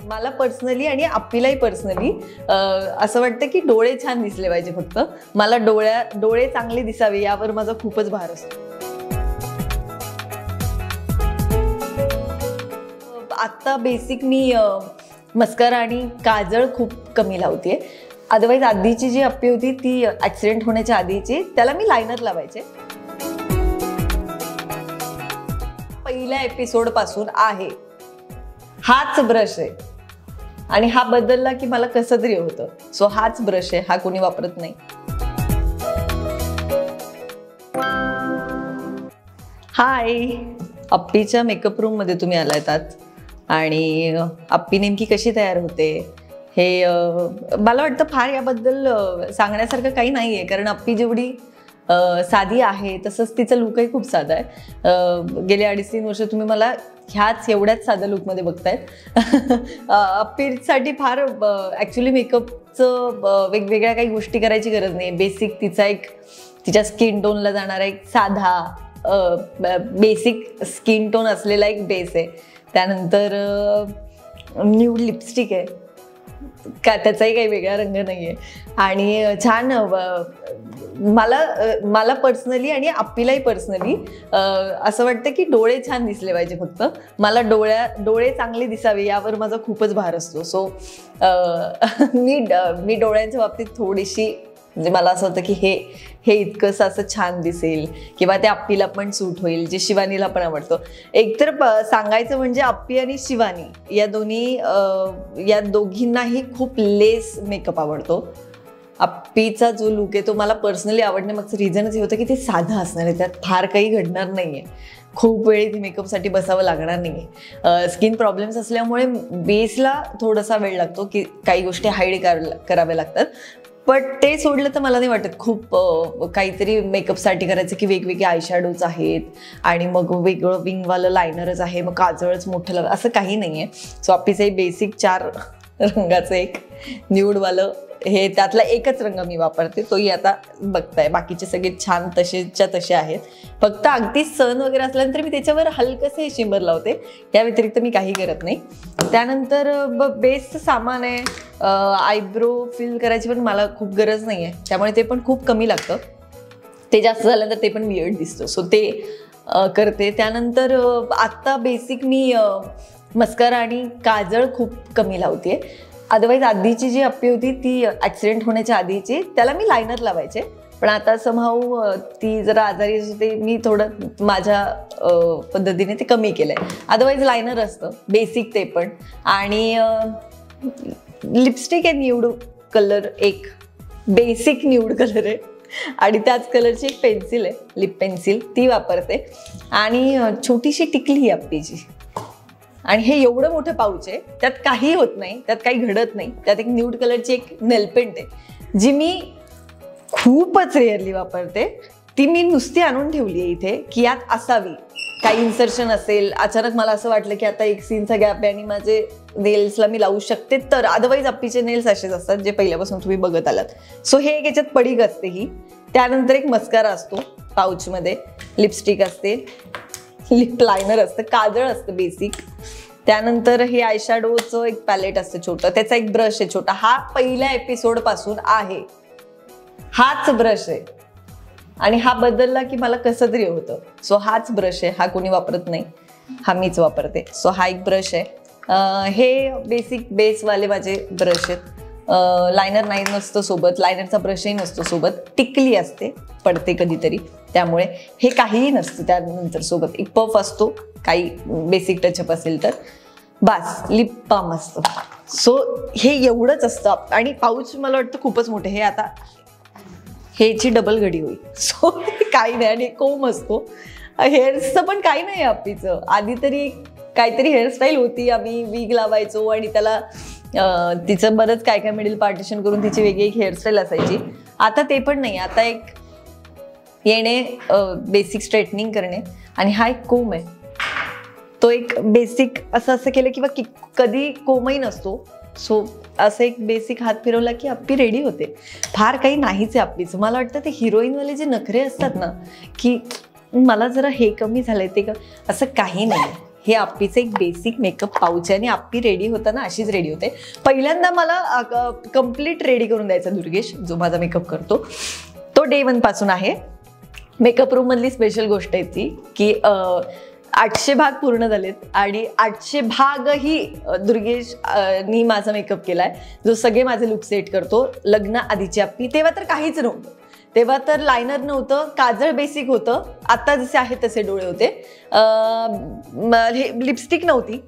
मला पर्सनली आणि आपल्यालाही पर्सनली असं वाटतं की डोळे छान दिसले पाहिजे. फक्त मला डोळे चांगले दिसावे यावर माझा खूपच भार असतो. आता बेसिक मी मस्कारा आणि काजळ खूप कमी लावते. अदरवाईज आधीची जी अप्पी होती ती ऍक्सिडेंट होण्याच्या आधीची, त्याला मी लायनर लावायचे. पहिल्या एपिसोड पासून आहे हाच ब्रश आहे आणि हा बदलला की मला कसं तरी होतं. सो हाच ब्रश आहे, हा कोणी वापरत नाही. हाय, अप्पीच्या मेकअप रूम मध्ये तुम्ही आलायत आज. आणि अप्पी नेमकी कशी तयार होते हे मला वाटतं फार याबद्दल सांगण्यासारखं काही नाही आहे, कारण अप्पी जेवढी साधी आहे तसंच तिचं लुकही खूप साधा आहे. गेले 2.5-3 वर्ष तुम्ही मला ह्याच एवढ्याच साध्या लुकमध्ये बघतायत. अप्पीसाठी फार ॲक्च्युली मेकअपचं वेगवेगळ्या काही गोष्टी करायची गरज नाही. बेसिक तिच्या स्किन टोनला जाणारा एक साधा बेसिक स्किन टोन असलेला एक बेस आहे. त्यानंतर न्यूड लिपस्टिक आहे, त्याचाही काही वेगळा रंग नाही आहे. आणि छान मला पर्सनली आणि आपल्यालाही पर्सनली असं वाटतं की डोळे छान दिसले पाहिजे. फक्त मला डोळे चांगले दिसावे यावर माझा खूपच भार असतो. सो मी डोळ्यांच्या बाबतीत थोडीशी म्हणजे मला असं होतं की हे इतकंसं असं छान दिसेल किंवा ते अप्पीला पण सूट होईल, जे शिवानीला पण आवडतं. एकतर सांगायचं म्हणजे अप्पी आणि शिवानी या दोघींनाही खूप लेस मेकअप आवडतो. अप्पीचा जो लुक आहे तो मला पर्सनली आवडण्यामागचं रिझनच हे होतं की ते साधं असणार आहे, त्यात फार काही घडणार नाही आहे. खूप वेळ ती मेकअपसाठी बसावं लागणार नाही आहे. स्किन प्रॉब्लेम्स असल्यामुळे बेसला थोडासा वेळ लागतो की काही गोष्टी हाईड कराव्या लागतात. बट ते सोडलं तर मला नाही वाटत खूप काहीतरी मेकअपसाठी करायचं की वेगवेगळे आयशॅडोज आहेत आणि मग वेगळं विंगवालं लायनरच आहे, मग काजळच मोठं लावलं, असं काही नाही आहे. सो अप्पीचं बेसिक 4 रंगाचं एक न्यूडवालं हे त्यातला एकच रंग मी वापरते, तोही आता बघताय. बाकीचे सगळे छान तसेच्या तसे आहेत. फक्त अगदी सण वगैरे असल्यानंतर मी त्याच्यावर हलकंसं हे शिंबर लावते, त्या व्यतिरिक्त मी काही करत नाही. त्यानंतर बेसचं सामान आहे. आयब्रो फिल करायची पण मला खूप गरज नाही आहे, त्यामुळे ते पण खूप कमी लागतं. ते जास्त झाल्यानंतर ते पण वियर्ड दिसतं, सो ते करते. त्यानंतर आत्ता बेसिक मी मस्कारा आणि काजळ खूप कमी लावते. अदरवाईज आधीची जी अप्पी होती ती ॲक्सिडेंट होण्याच्या आधीची, त्याला मी लायनर लावायचे. पण आता समहाऊ ती जरा आजारी असते, मी थोडं माझ्या पद्धतीने ते कमी केलं आहे. अदरवाईज लायनर असतं बेसिक ते पण. आणि लिपस्टिक आहे न्यूड कलर, एक बेसिक न्यूड कलर आहे आणि त्याच कलरची एक पेन्सिल आहे, लिप पेन्सिल, ती वापरते. आणि छोटीशी टिकली ही अप्पीची. आणि हे एवढं मोठं पाऊच आहे, त्यात काही होत नाही, त्यात काही घडत नाही. त्यात एक न्यूड कलरची एक नेलपेंट आहे जी मी खूपच रेअरली वापरते. ती मी नुसती आणून ठेवली आहे इथे की यात असावी. काही इन्सर्शन असेल, अचानक मला असं वाटलं की आता एक सीनचा गॅप आहे आणि माझे नेल्सला मी लावू शकते तर. अदरवाईज अप्पीचे नेल्स असेच असतात जे पहिल्यापासून तुम्ही बघत आलात. सो हे एक याच्यात पडीक असते ही. त्यानंतर एक मस्कारा असतो पाऊचमध्ये, लिपस्टिक असते, लिप लायनर असतं, काजळ असतं बेसिक. त्यानंतर हे आयशॅडोचं एक पॅलेट असतं छोटं, त्याचा एक ब्रश आहे छोटा. हा पहिल्या एपिसोड पासून आहे हाच ब्रश आहे आणि हा बदलला की मला कसं तरी होतं. सो हाच ब्रश आहे, हा कोणी वापरत नाही, हा मीच वापरते. सो हा एक ब्रश आहे. हे बेसिक बेसवाले माझे ब्रश आहेत. लायनर नाही नसतं सोबत, लायनरचा ब्रशही नसतो सोबत, टिकली असते, पडते कधीतरी, त्यामुळे हे काहीही नसतं त्यानंतर सोबत. एक पफ असतो, काही बेसिक टचअप असेल तर बास. लिप बाम असतो. सो हे एवढंच असतं. आणि पाऊच मला वाटतं खूपच मोठे, हे आता ह्याची डबल घडी होईल. सो काही नाही. आणि कोम असतो. हेअर्सचं पण काही नाही अप्पीचं. आधी तरी काहीतरी हेअरस्टाईल होती, आम्ही वीग लावायचो आणि त्याला तिचं बरंच काय काय मिडल पार्टिशन करून तिची वेगळी एक हेअरस्टाईल असायची. आता ते पण नाही. आता एक येणे, बेसिक स्ट्रेटनिंग करणे. आणि हा एक कोम आहे, तो एक बेसिक असं केलं किंवा कधी कोमही नसतो. सो असं एक बेसिक हात फिरवला की अप्पी रेडी होते. फार काही नाहीच आहे अप्पीचं. मला वाटतं ते हिरोईनवाले जे नखरे असतात ना की मला जरा हे कमी झालंय ते असं काही नाही. हे आप्पीचं एक बेसिक मेकअप पाऊच आहे आणि आप्पी रेडी होताना अशीच रेडी होते. पहिल्यांदा मला कम्प्लीट रेडी करून द्यायचा दुर्गेश, जो माझा मेकअप करतो. तो Day 1 पासून आहे. मेकअप रूम मधली स्पेशल गोष्ट आहे ती की 800 भाग पूर्ण झालेत आणि 800 भागही दुर्गेश नी माझा मेकअप केलाय, जो सगळे माझे लुक सेट करतो. लग्न आधीची आप्पी, तेव्हा तर काहीच नव्हतं. तेव्हा तर लायनर नव्हतं, काजळ बेसिक होतं, आता जसे आहेत तसे डोळे होते, लिपस्टिक नव्हती.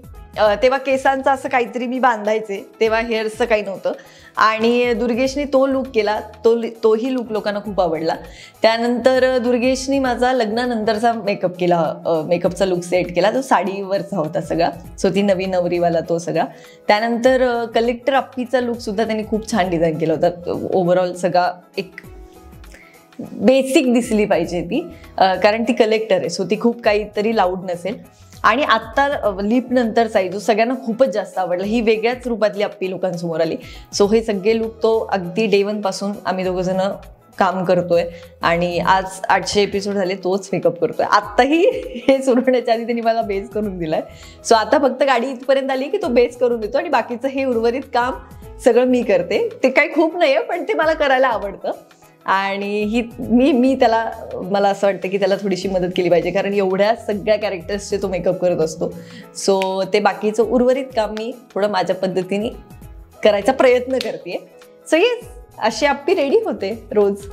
तेव्हा केसांचं असं काहीतरी मी बांधायचे, तेव्हा हेअर्सचं काही नव्हतं. आणि दुर्गेशनी तो लुक केला, तोही लुक लोकांना खूप आवडला. त्यानंतर दुर्गेशनी माझा लग्नानंतरचा मेकअप केला, मेकअपचा लुक सेट केला, तो साडीवरचा होता सगळा, सो ती नवीन नवरीवाला तो सगळा. त्यानंतर कलेक्टर आप्पीचा लुक सुद्धा त्यांनी खूप छान डिझाईन केला होता. ओव्हरऑल सगळा एक बेसिक दिसली पाहिजे ती, कारण ती कलेक्टर आहे, सो ती खूप काहीतरी लाऊड नसेल. आणि आत्ता लिप नंतरचा जो सगळ्यांना खूपच जास्त आवडला, ही वेगळ्याच रूपातली आप्पी लोकांसमोर आली. सो हे सगळे लुक तो अगदी Day 1 पासून आम्ही दोघं जण काम करतोय आणि आज 800 एपिसोड झाले तोच मेकअप करतोय. आत्ताही हे सुरू होण्याच्या आधी त्यांनी मला बेस करून दिलाय. सो आता फक्त गाडी इथपर्यंत आली की तो बेस करून देतो आणि बाकीचं हे उर्वरित काम सगळं मी करते. ते काही खूप नाही आहे, पण ते मला करायला आवडतं. आणि मी त्याला, मला असं वाटतं की त्याला थोडीशी मदत केली पाहिजे, कारण एवढ्या सगळ्या कॅरेक्टर्सचे तो मेकअप करत असतो. सो ते बाकीचं उर्वरित काम मी थोडं माझ्या पद्धतीने करायचा प्रयत्न करते. सो येस, अशी आप्पी रेडी होते रोज.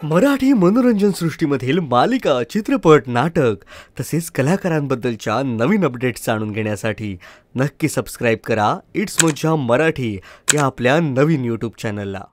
मराठी मनोरंजन सृष्टीमधील मालिका, चित्रपट, नाटक तसेच कलाकारांबद्दलच्या नवीन अपडेट्स जाणून घेण्यासाठी नक्की सबस्क्राईब करा इट्स मज्जा मराठी या आपल्या नवीन YouTube चॅनलला.